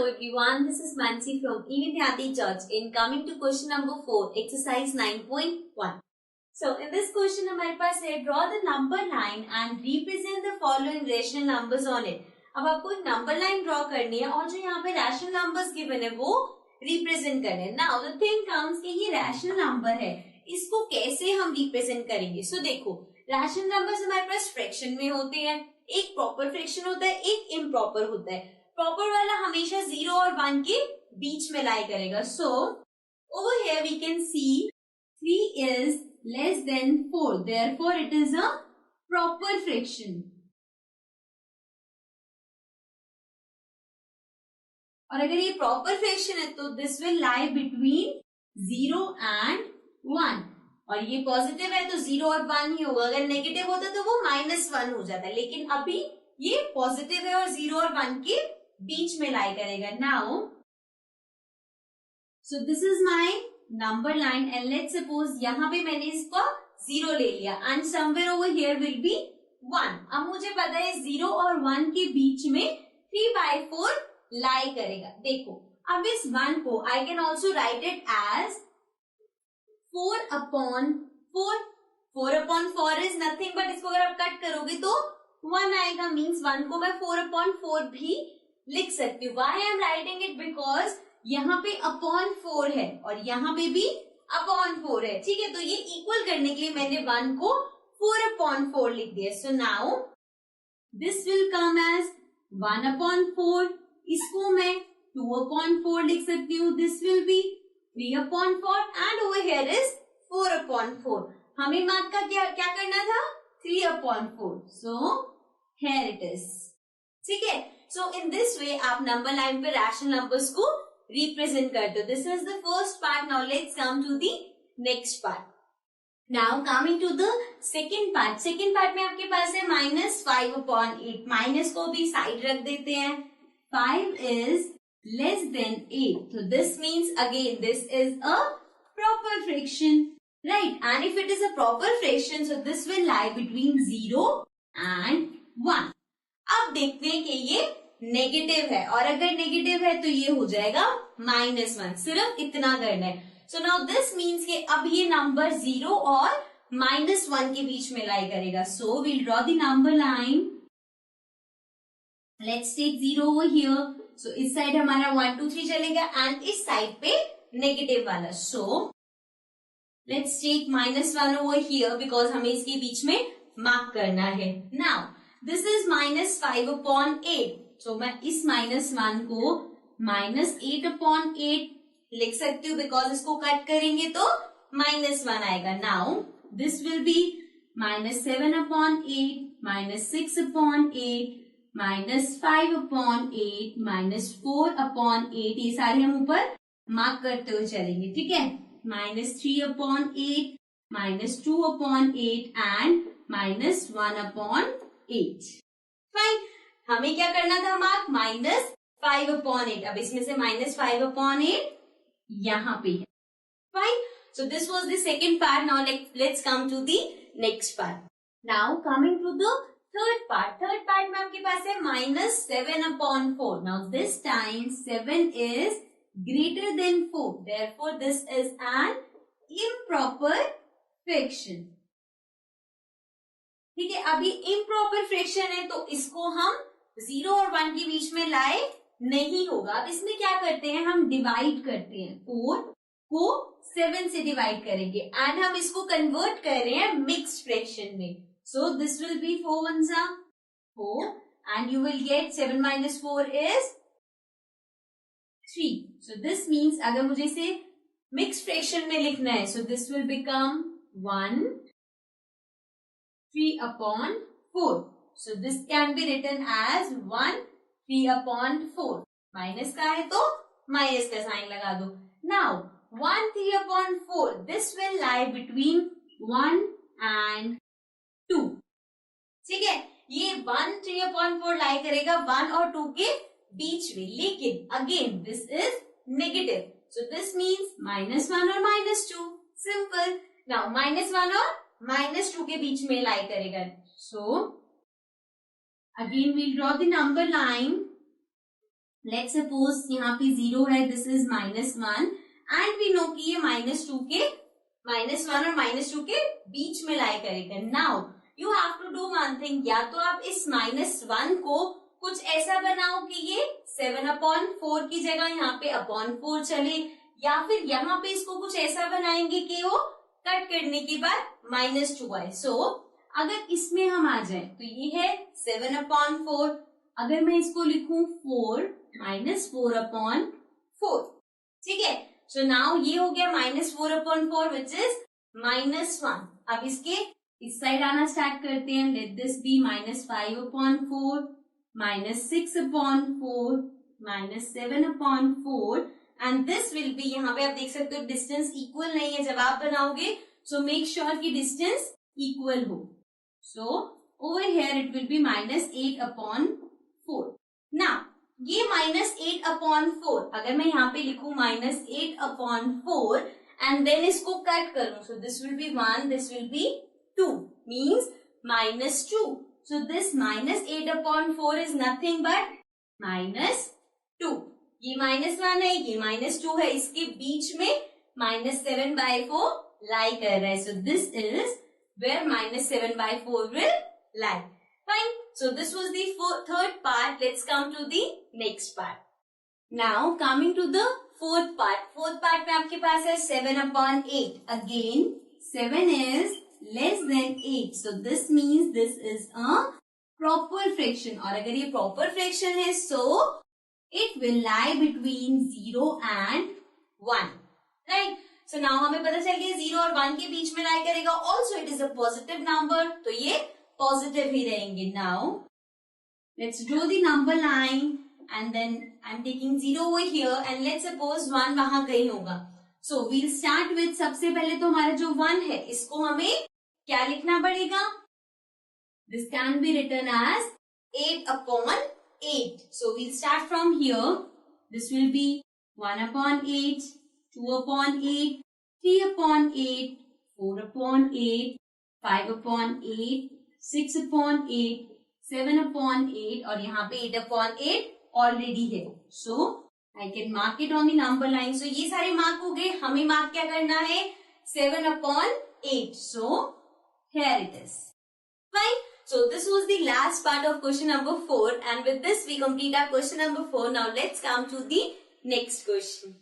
Hello everyone, this is Mansi from Evidyati Church in coming to question number 4, exercise 9.1. So in this question हमारे पास है draw the number line and represent the following rational numbers on it. अब आपको एक number line draw करनी है और जो यहाँ पे rational numbers given है वो represent करने हैं. Now the thing comes कि ये rational number है, इसको कैसे हम represent करेंगे? So देखो rational numbers हमारे पास fraction में होते हैं, एक proper fraction होता है, एक improper होता है. प्रॉपर वाला हमेशा 0 और 1 के बीच में लाई करेगा. So over here we can see 3 is less than 4, therefore it is a proper fraction. और अगर ये प्रॉपर फ्रैक्शन है तो this will lie between 0 and 1. और ये पॉजिटिव है तो 0 और 1 ही होगा. अगर नेगेटिव होता तो वो -1 हो जाता है, लेकिन अभी ये पॉजिटिव है और 0 और 1 के बीच में लाई करेगा. Now so this is my number line and let's suppose यहाँ पे मैंने इसको 0 ले लिया and somewhere over here will be 1. अब मुझे पता है 0 और 1 के बीच में 3/4 लाई करेगा. देखो अब इस 1 को I can also write it as 4/4. 4/4 is nothing but इसको अगर आप कट करोगे तो 1 आएगा. मीन्स 1 को मैं 4/4 भी लिख सकती हूँ. Why I am writing it because यहाँ पे अपॉन 4 है और यहाँ पे भी अपॉन 4 है. ठीक है, तो ये इक्वल करने के लिए मैंने 1 को 4/4 लिख दिया. So now this will come as 1/4. इसको मैं 2/4 लिख सकती हूँ. This will be 3/4 and over here is 4/4. हमें मार्क का क्या करना था? 3/4. So here it is. ठीक है, सो इन दिस वे आप नंबर लाइन पे रैशनल नंबर्स को रिप्रेजेंट करते हो. This is the first part. Now let's come to the next part. Now coming to the second part. Second part में आपके पास है -5/8. माइनस को भी साइड रख देते हैं. 5 is less then 8. So this means again this is a proper fraction, right? And if it is a proper fraction, so this will lie between 0 and 1. अब देखते हैं कि ये नेगेटिव है और अगर नेगेटिव है तो ये हो जाएगा -1. सिर्फ इतना करना है. सो नाउ दिस मीन्स कि अब ये नंबर 0 और -1 के बीच में लाई करेगा. So we'll draw the number line. Let's take 0 over here. So इस साइड हमारा 1 2 3 चलेगा एंड इस साइड पे नेगेटिव वाला. So let's take -1 over here because हमें इसके बीच में मार्क करना है. Now this is -5/8. सो मैं इस -1 को -8/8 लिख सकती हूँ बिकॉज इसको कट करेंगे तो -1 आएगा. Now this will B -7/8, -6/8, -5/8, -4/8. ये सारे हम ऊपर मार्क करते हुए चलेंगे. ठीक है, -3/8, -2/8 एंड -1/8. फाइन. हमें क्या करना था मार्क? -5/8. अब इसमें से -5/8 यहाँ पे है. Fine. So this was the second part. Now let's come to the next part. Now coming to the third part. Third part में आपके पास है -7/4. Now this time 7 is greater than 4. Therefore this is an improper fraction. ठीक है, अब ये improper fraction है तो इसको हम 0 और 1 के बीच में लाए नहीं होगा. अब इसमें क्या करते हैं? हम डिवाइड करते हैं. 4 को 7 से डिवाइड करेंगे एंड हम इसको कन्वर्ट कर रहे हैं मिक्स्ड फ्रैक्शन में. So this will be 4 ones are 4 and you will get 7 minus 4 is 3. So this means अगर मुझे इसे mixed fraction में लिखना है so this will become 1 3/4. So this can be written as 1 3/4. Minus का है तो माइनस का साइन लगा दो. Now 1 3/4 this will lie between 1 and 2. ठीक है, ये 1 3/4 लाई करेगा 1 और 2 के बीच में. लेकिन again this is negative. So this means -1 और -2. सिंपल. नाउ -1 और -2 के बीच में लाई करेगा. So again we'll draw the number line. Let's suppose यहाँ पे 0 है, this is -1 and we know कि ये -1 और -2 के बीच में लाई करेगा. Now you have to do one thing. या तो आप इस -1 को कुछ ऐसा बनाओ कि ये 7/4 की जगह यहाँ पे /4 चले, या फिर यहाँ पे इसको कुछ ऐसा बनाएंगे कि वो कट करने के बाद -2 आए. सो अगर इसमें हम आ जाए तो ये है 7/4. अगर मैं इसको लिखूं 4 -4/4, ठीक है. सो नाउ ये हो गया -4/4 विच इज -1. अब इसके इस साइड आना स्टार्ट करते हैं. Let this be -5/4, -6/4, -7/4 and this will be, यहाँ पे आप देख सकते हो डिस्टेंस इक्वल नहीं है जब आप बनाओगे. सो मेक श्योर कि डिस्टेंस इक्वल हो. सो over here it will be -8/4. Now ये -8/4 अगर मैं यहाँ पे लिखूं -8/4 एंड देन इसको कट करूं, so this will B 1, this will B 2, means -2. So this -8/4 is nothing but -2. ये -1 है, ये -2 है, इसके बीच में -7/4 लाई कर रहा है. So this is where -7/4 will lie. Fine. So this was the third part. Let's come to the next part. Now coming to the fourth part. Fourth part में आपके पास है 7/8. Again 7 is less than 8. So this means this is a proper fraction. और अगर ये proper fraction है so it will lie between 0 and 1. Right? So now हमें पता चल गया 0 और 1 के बीच में lie करेगा. Also it is a positive number. तो ये पॉजिटिव ही रहेंगे. Now let's draw the number line and then I am taking 0 over here and let's suppose 1 वहां कहीं होगा. सो वील स्टार्ट विद, सबसे पहले तो हमारा जो 1 है इसको हमें क्या लिखना पड़ेगा. This can be written as 8/8. So we'll start from here. This will be 1/8, 2/8, 3/8, 4/8, 5/8, 6/8, 7/8 और यहाँ पे 8/8 ऑलरेडी है. So I can mark it on the number line. So ये सारे मार्क हो गए. हमें मार्क क्या करना है 7/8. सो here it is. Fine. So this was the last part of question number 4 and with this we complete our question number 4. Now let's come to the next question.